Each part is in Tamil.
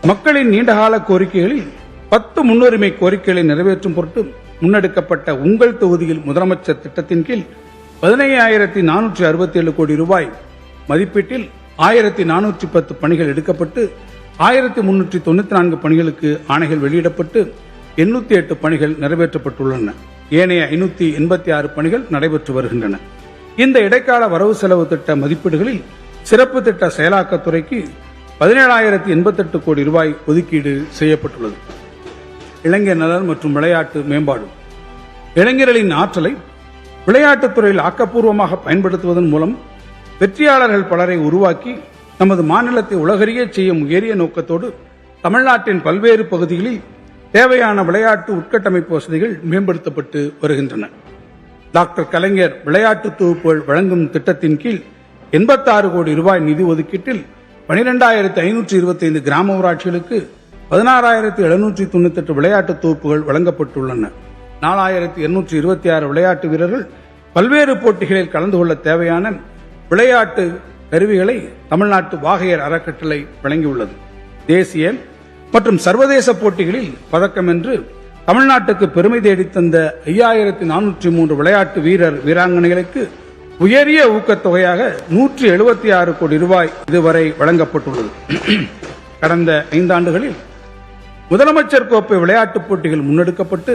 மக்களின் நீண்டகால கோரிக்கைகளில் 10 முன்னுரிமை கோரிக்கைகளை நிறைவேற்றும் பொருட்டு முன்னெடுக்கப்பட்ட உங்கள் தொகுதியில் முதலமைச்சர் திட்டத்தின் கீழ் 15,467 கோடி ரூபாய் மதிப்பீட்டில் 1,410 பணிகள் எடுக்கப்பட்டு 1,394 பணிகளுக்கு ஆணைகள் வெளியிடப்பட்டு 808 பணிகள் நிறைவேற்றப்பட்டுள்ளன. ஏனைய 586 பணிகள் நடைபெற்று வருகின்றன. இந்த இடைக்கால வரவு செலவு திட்ட மதிப்பீடுகளில் சிறப்பு திட்ட செயலாக்கத்துறைக்கு 17,088 கோடி ரூபாய் ஒதுக்கீடு செய்யப்பட்டுள்ளது. இளைஞர் நலன் மற்றும் விளையாட்டு மேம்பாடு. இளைஞர்களின் ஆற்றலை விளையாட்டுத் துறையில் ஆக்கப்பூர்வமாக பயன்படுத்துவதன் மூலம் வெற்றியாளர்கள் பலரை உருவாக்கி நமது மாநிலத்தை உலகறிய செய்யும் உயரிய நோக்கத்தோடு தமிழ்நாட்டின் பல்வேறு பகுதிகளில் தேவையான விளையாட்டு உட்கட்டமைப்பு வசதிகள் மேம்படுத்தப்பட்டு வருகின்றன. டாக்டர் கலைஞர் விளையாட்டு தொகுப்புகள் வழங்கும் திட்டத்தின் கீழ் 86 கோடி ரூபாய் நிதி ஒதுக்கீட்டில் 12,525 கிராம ஊராட்சிகளுக்கு 16,798 விளையாட்டு தொகுப்புகள் வழங்கப்பட்டுள்ளன. 4,226 விளையாட்டு வீரர்கள் பல்வேறு போட்டிகளில் கலந்து கொள்ள தேவையான விளையாட்டு கருவிகளை தமிழ்நாட்டு வாகையர் அறக்கட்டளை வழங்கியுள்ளது. தேசிய மற்றும் சர்வதேச போட்டிகளில் பதக்கம் வென்று தமிழ்நாட்டுக்கு பெருமை தேடித்தந்த 5,403 விளையாட்டு வீரர் வீராங்கனைகளுக்கு உயரிய ஊக்கத்தொகையாக 176 கோடி ரூபாய் இதுவரை வழங்கப்பட்டுள்ளது. கடந்த 5 ஆண்டுகளில் முதலமைச்சர் கோப்பை விளையாட்டுப் போட்டிகள் முன்னெடுக்கப்பட்டு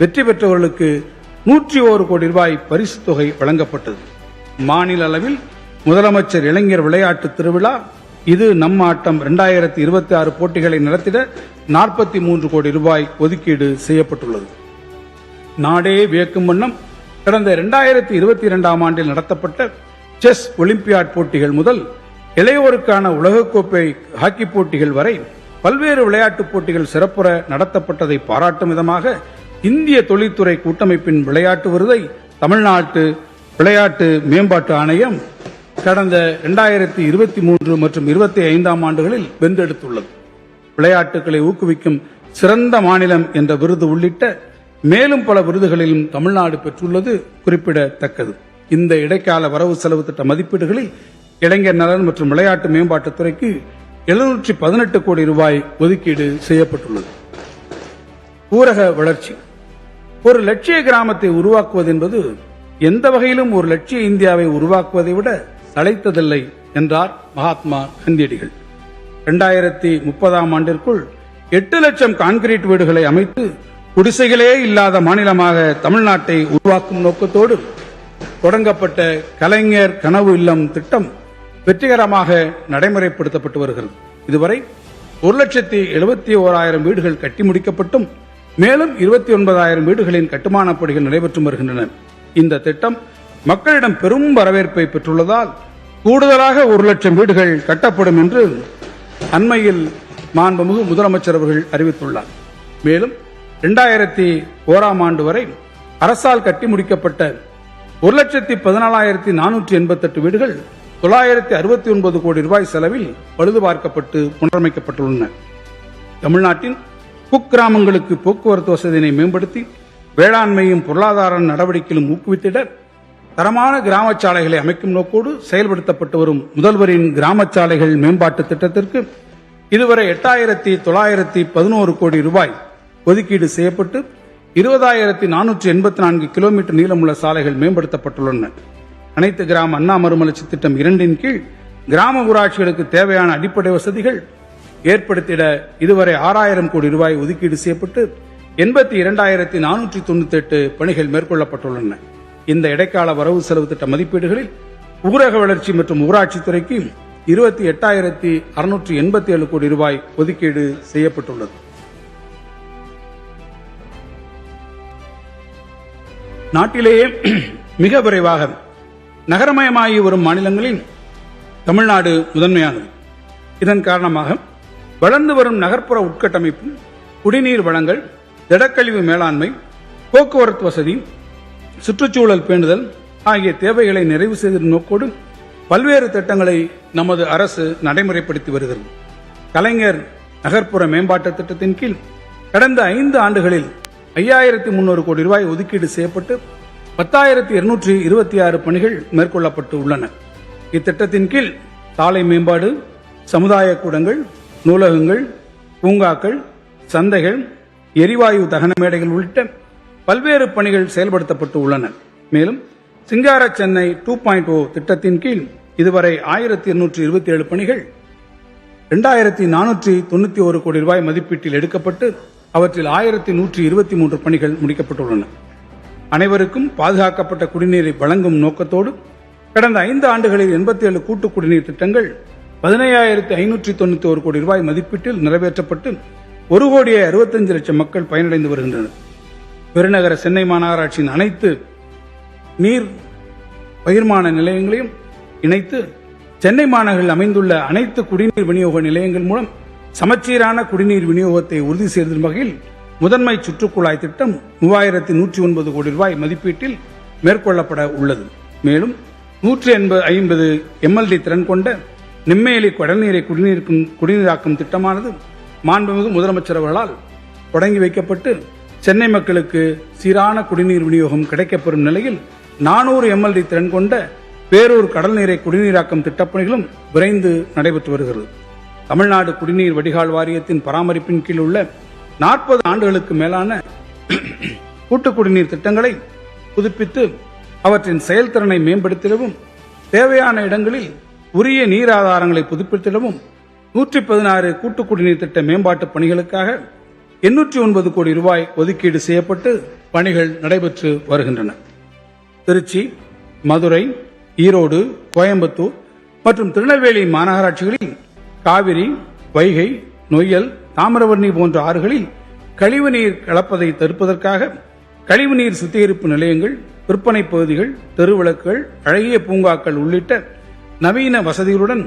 வெற்றி பெற்றவர்களுக்கு 101 கோடி ரூபாய் பரிசுத் தொகை வழங்கப்பட்டது. மாநில அளவில் முதலமைச்சர் இளைஞர் விளையாட்டு திருவிழா இது நம் ஆட்டம் 2026 போட்டிகளை நடத்திட 43 கோடி ரூபாய் ஒதுக்கீடு செய்யப்பட்டுள்ளது. நாடே வியக்கும் வண்ணம் கடந்த 2022ஆம் ஆண்டில் நடத்தப்பட்ட செஸ் ஒலிம்பியாட் போட்டிகள் முதல் இளையோருக்கான உலகக்கோப்பை ஹாக்கி போட்டிகள் வரை பல்வேறு விளையாட்டுப் போட்டிகள் சிறப்புற நடத்தப்பட்டதை பாராட்டும் விதமாக இந்திய தொழில்துறை கூட்டமைப்பின் விளையாட்டு விருதை தமிழ்நாட்டு விளையாட்டு மேம்பாட்டு ஆணையம் கடந்த 2023 மற்றும் 25ஆம் ஆண்டுகளில் வென்றெடுத்துள்ளது. விளையாட்டுகளை ஊக்குவிக்கும் சிறந்த மாநிலம் என்ற விருது உள்ளிட்ட மேலும் பல விருதுகளிலும் தமிழ்நாடு பெற்றுள்ளது குறிப்பிடத்தக்கது. இந்த இடைக்கால வரவு செலவு திட்ட மதிப்பீடுகளில் இளைஞர் நலன் மற்றும் விளையாட்டு மேம்பாட்டுத் துறைக்கு 718 கோடி ரூபாய் ஒதுக்கீடு செய்யப்பட்டுள்ளது. ஊரக வளர்ச்சி. ஒரு லட்சிய கிராமத்தை உருவாக்குவது என்பது எந்த வகையிலும் ஒரு லட்சிய இந்தியாவை உருவாக்குவதை விட சளைத்ததில்லை என்றார் மகாத்மா காந்தியடிகள். 2030ஆம் ஆண்டிற்குள் 8 லட்சம் கான்கிரீட் வீடுகளை அமைத்து குடிசைகளே இல்லாத மாநிலமாக தமிழ்நாட்டை உருவாக்கும் நோக்கத்தோடு தொடங்கப்பட்ட கலைஞர் கனவு இல்லம் திட்டம் வெற்றிகரமாக நடைமுறைப்படுத்தப்பட்டு வருகிறது. இதுவரை 1,71,000 வீடுகள் கட்டி முடிக்கப்பட்டும் மேலும் 29,000 வீடுகளின் கட்டுமானப் பணிகள் நடைபெற்று வருகின்றன. இந்த திட்டம் மக்களிடம் பெரும் வரவேற்பை பெற்றுள்ளதால் கூடுதலாக 1 லட்சம் வீடுகள் கட்டப்படும் என்று அண்மையில் மாண்புமிகு முதலமைச்சர் அவர்கள் அறிவித்துள்ளார். மேலும் 2001ஆம் ஆண்டு வரை அரசால் கட்டி முடிக்கப்பட்ட 1,14,488 வீடுகள் 969 கோடி ரூபாய் செலவில் பழுதுபார்க்கப்பட்டு புனரமைக்கப்பட்டுள்ளன. தமிழ்நாட்டின் குக்கிராமங்களுக்கு போக்குவரத்து வசதியினை மேம்படுத்தி வேளாண்மையும் பொருளாதார நடவடிக்கைகளும் ஊக்குவித்திட தரமான கிராம சாலைகளை அமைக்கும் நோக்கோடு செயல்படுத்தப்பட்டு வரும் முதல்வரின் கிராம சாலைகள் மேம்பாட்டு திட்டத்திற்கு இதுவரை 8,911 கோடி ரூபாய் ஒதுக்கீடு செய்யப்பட்டு 20,484 கிலோமீட்டர் நீளமுள்ள சாலைகள் மேம்படுத்தப்பட்டுள்ளன. அனைத்து கிராம அண்ணா மறுமலர்ச்சி திட்டம் 2 கீழ் கிராம ஊராட்சிகளுக்கு தேவையான அடிப்படை வசதிகள் ஏற்படுத்திட இதுவரை 6,000 கோடி ரூபாய் ஒதுக்கீடு செய்யப்பட்டு 82,498 பணிகள் மேற்கொள்ளப்பட்டுள்ளன. இந்த இடைக்கால வரவு செலவு திட்ட மதிப்பீடுகளில் ஊரக வளர்ச்சி மற்றும் ஊராட்சித்துறைக்கு 28,687 கோடி ரூபாய் ஒதுக்கீடு செய்யப்பட்டுள்ளது. நாட்டிலேயே மிக விரைவாக நகரமயமாகி வரும் மாநிலங்களில் தமிழ்நாடு முதன்மையானது. இதன் காரணமாக வளர்ந்து வரும் நகர்ப்புற உட்கட்டமைப்பு, குடிநீர் வழங்கல், திடக்கழிவு மேலாண்மை, போக்குவரத்து வசதி, சுற்றுச்சூழல் பேணுதல் ஆகிய தேவைகளை நிறைவு செய்த நோக்கோடு பல்வேறு திட்டங்களை நமது அரசு நடைமுறைப்படுத்தி வருகிறது. கலைஞர் நகர்ப்புற மேம்பாட்டு திட்டத்தின் கீழ் கடந்த 5 ஆண்டுகளில் 5,300 கோடி ரூபாய் ஒதுக்கீடு செய்யப்பட்டு 10,226 பணிகள் மேற்கொள்ளப்பட்டு உள்ளன. இத்திட்டத்தின் கீழ் சாலை மேம்பாடு, சமுதாய கூடங்கள், நூலகங்கள், பூங்காக்கள், சந்தைகள், எரிவாயு தகன மேடைகள் உள்ளிட்ட பல்வேறு பணிகள் செயல்படுத்தப்பட்டு உள்ளன. மேலும் சிங்கார சென்னை 2.0 திட்டத்தின் கீழ் இதுவரை 1227 பணிகள் 2491 கோடி ரூபாய் மதிப்பீட்டில் எடுக்கப்பட்டு அவற்றில் 1123 பணிகள் முடிக்கப்பட்டுள்ளன. அனைவருக்கும் பாதுகாக்கப்பட்ட குடிநீரை வழங்கும் நோக்கத்தோடு கடந்த 5 ஆண்டுகளில் 87 கூட்டு குடிநீர் திட்டங்கள் 15,591 கோடி ரூபாய் மதிப்பீட்டில் நிறைவேற்றப்பட்டு 1,65,00,000 மக்கள் பயனடைந்து வருகின்றனர். பெருநகர சென்னை மாநகராட்சியின் அனைத்து நீர் பகிர்மான நிலையங்களையும் இணைத்து சென்னை மாநகரில் அமைந்துள்ள அனைத்து குடிநீர் விநியோக நிலையங்கள் மூலம் சமச்சீரான குடிநீர் விநியோகத்தை உறுதி செய்யும் வகையில் முதன்மை சுற்றுக்குழாய் திட்டம் 3,109 கோடி ரூபாய் மதிப்பீட்டில் மேற்கொள்ளப்பட உள்ளது. மேலும் 150 MLD திறன் கொண்ட நெம்மேலி கடல்நீரை குடிநீராக்கும் திட்டமானது மாண்புமிகு முதலமைச்சர் அவர்களால் தொடங்கி வைக்கப்பட்டு சென்னை மக்களுக்கு சீரான குடிநீர் விநியோகம் கிடைக்கப்பெறும் நிலையில் 400 MLD திறன் கொண்ட பேரூர் கடல்நீரை குடிநீராக்கும் திட்டப்பணிகளும் விரைந்து நடைபெற்று வருகிறது. தமிழ்நாடு குடிநீர் வடிகால் வாரியத்தின் பராமரிப்பின் கீழ் உள்ள 40 ஆண்டுகளுக்கு மேலான கூட்டு குடிநீர் திட்டங்களை புதுப்பித்து அவற்றின் செயல்திறனை மேம்படுத்திடவும் தேவையான இடங்களில் உரிய நீர் ஆதாரங்களை புதுப்பித்திடவும் 116 கூட்டு குடிநீர் திட்ட மேம்பாட்டு பணிகளுக்காக 809 கோடி ரூபாய் ஒதுக்கீடு செய்யப்பட்டு பணிகள் நடைபெற்று வருகின்றன. திருச்சி, மதுரை, ஈரோடு, கோயம்புத்தூர் மற்றும் திருநெல்வேலி மாநகராட்சிகளில் காவிரி, வைகை, நொய்யல், தாமிரபரணி போன்ற ஆறுகளில் கழிவுநீர் கலப்பதை தடுப்பதற்காக கழிவுநீர் சுத்திகரிப்பு நிலையங்கள், விற்பனை பகுதிகள், தெருவிளக்குகள், அழகிய பூங்காக்கள் உள்ளிட்ட நவீன வசதிகளுடன்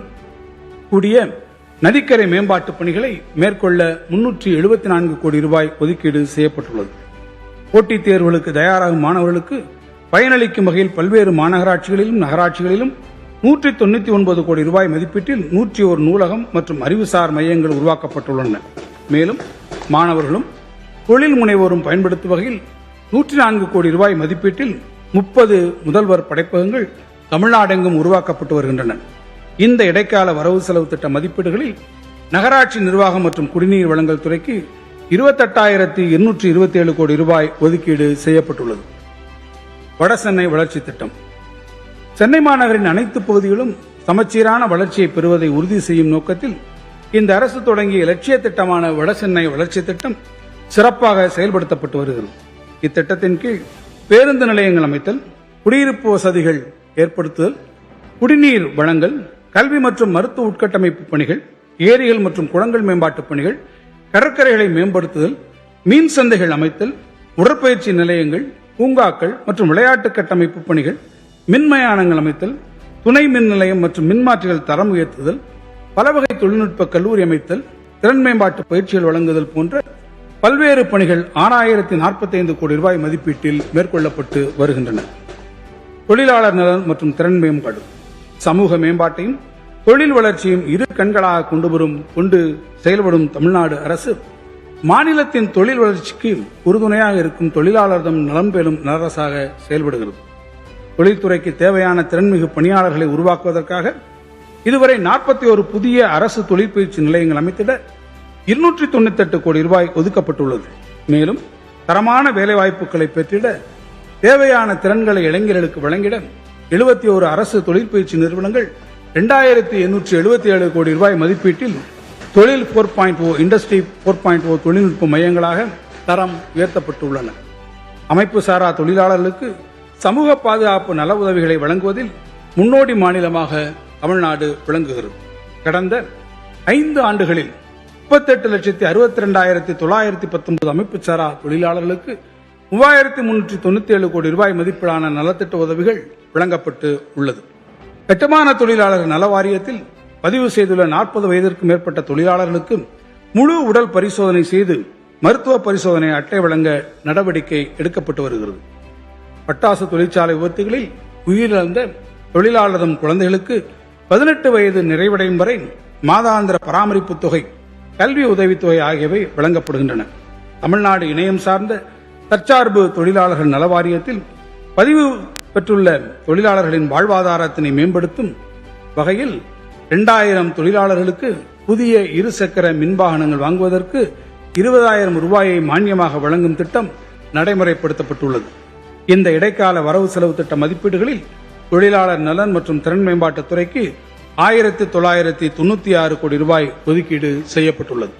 கூடிய நதிக்கரை மேம்பாட்டு பணிகளை மேற்கொள்ள 374 கோடி ரூபாய் ஒதுக்கீடு செய்யப்பட்டுள்ளது. போட்டித் தேர்வுகளுக்கு தயாராகும் மாணவர்களுக்கு பயனளிக்கும் வகையில் பல்வேறு மாநகராட்சிகளிலும் நகராட்சிகளிலும் 199 கோடி ரூபாய் மதிப்பீட்டில் 101 நூலகம் மற்றும் அறிவுசார் மையங்கள் உருவாக்கப்பட்டுள்ளன. மேலும் மாணவர்களும் தொழில் முனைவோரும் பயன்படுத்தும் வகையில் 104 கோடி ரூபாய் மதிப்பீட்டில் 30 முதல்வர் படைப்பகங்கள் தமிழ்நாடெங்கும் உருவாக்கப்பட்டு வருகின்றன. இந்த இடைக்கால வரவு செலவு திட்ட மதிப்பீடுகளில் நகராட்சி நிர்வாகம் மற்றும் குடிநீர் வழங்கல் துறைக்கு 28,227 கோடி ரூபாய் ஒதுக்கீடு செய்யப்பட்டுள்ளது. வடசென்னை வளர்ச்சி திட்டம் சென்னை மாநகரின் அனைத்து பகுதிகளும் சமச்சீரான வளர்ச்சியை பெறுவதை உறுதி செய்யும் நோக்கத்தில் இந்த அரசு தொடங்கிய இலட்சிய திட்டமான வடசென்னை வளர்ச்சி திட்டம் சிறப்பாக செயல்படுத்தப்பட்டு வருகிறது. இத்திட்டத்தின் கீழ் பேருந்து நிலையங்கள் அமைத்தல், குடியிருப்பு வசதிகள் ஏற்படுத்துதல், குடிநீர் வழங்கல், கல்வி மற்றும் மருத்துவ உட்கட்டமைப்பு பணிகள், ஏரிகள் மற்றும் குளங்கள் மேம்பாட்டு பணிகள், கடற்கரைகளை மேம்படுத்துதல், மீன் சந்தைகள் அமைத்தல், உடற்பயிற்சி நிலையங்கள், பூங்காக்கள் மற்றும் விளையாட்டு கட்டமைப்பு பணிகள், மின்மயானங்கள் அமைத்தல், துணை மின் நிலையம் மற்றும் மின்மாற்றிகள் தரம் உயர்த்துதல், பலவகை தொழில்நுட்ப கல்லூரி அமைத்தல், திறன் மேம்பாட்டு பயிற்சிகள் வழங்குதல் போன்ற பல்வேறு பணிகள் 6,045 கோடி ரூபாய் மதிப்பீட்டில் மேற்கொள்ளப்பட்டு வருகின்றன. தொழிலாளர் நலன் மற்றும் திறன் மேம்பாடு சமூக மேம்பாட்டையும் தொழில் வளர்ச்சியும் இரு கண்களாக கொண்டு செயல்படும் தமிழ்நாடு அரசு மாநிலத்தின் தொழில் வளர்ச்சிக்கு உறுதுணையாக இருக்கும் தொழிலாளர்தம் நலம் பெறும் அரசாக செயல்படுகிறது. தொழில்துறைக்கு தேவையான திறன்மிகு பணியாளர்களை உருவாக்குவதற்காக இதுவரை 41 புதிய அரசு தொழிற்பயிற்சி நிலையங்கள் அமைத்திட 298 கோடி ரூபாய் ஒதுக்கப்பட்டுள்ளது. மேலும் தரமான வேலைவாய்ப்புகளை பெற்றிட தேவையான திறன்களை இளைஞர்களுக்கு வழங்கிட 71 அரசு தொழிற்பயிற்சி நிறுவனங்கள் 2,877 கோடி ரூபாய் மதிப்பீட்டில் தொழில் 4.0 இண்டஸ்ட்ரி 4.0 தொழில்நுட்ப மையங்களாக தரம் உயர்த்தப்பட்டுள்ளன. அமைப்பு சாரா தொழிலாளர்களுக்கு சமூக பாதுகாப்பு நல உதவிகளை வழங்குவதில் முன்னோடி மாநிலமாக தமிழ்நாடு விளங்குகிறது. கடந்த 5 ஆண்டுகளில் 38,62,919 அமைப்பு சாரா தொழிலாளர்களுக்கு 3,397 கோடி ரூபாய் மதிப்பிலான நலத்திட்ட உதவிகள் வழங்கப்பட்டு உள்ளது. கட்டுமான தொழிலாளர் நல வாரியத்தில் பதிவு செய்துள்ள 40 வயதிற்கு மேற்பட்ட தொழிலாளர்களுக்கு முழு உடல் பரிசோதனை செய்து மருத்துவ பரிசோதனை அட்டை வழங்க நடவடிக்கை எடுக்கப்பட்டு வருகிறது. பட்டாசு தொழிற்சாலை விபத்துகளில் உயிரிழந்த தொழிலாளர்தம் குழந்தைகளுக்கு 18 வயது நிறைவடையும் வரை மாதாந்திர பராமரிப்பு தொகை, கல்வி உதவித்தொகை ஆகியவை வழங்கப்படுகின்றன. தமிழ்நாடு இணையம் சார்ந்த தற்சார்பு தொழிலாளர்கள் நல வாரியத்தில் பதிவு பெற்றுள்ள தொழிலாளர்களின் வாழ்வாதாரத்தினை மேம்படுத்தும் வகையில் 2,000 தொழிலாளர்களுக்கு புதிய இருசக்கர மின்வாகனங்கள் வாங்குவதற்கு 20,000 ரூபாயை மானியமாக வழங்கும் திட்டம் நடைமுறைப்படுத்தப்பட்டுள்ளது. இந்த இடைக்கால வரவு செலவு திட்ட மதிப்பீடுகளில் தொழிலாளர் நலன் மற்றும் திறன் மேம்பாட்டுத் துறைக்கு 1996 கோடி ரூபாய் ஒதுக்கீடு செய்யப்பட்டுள்ளது.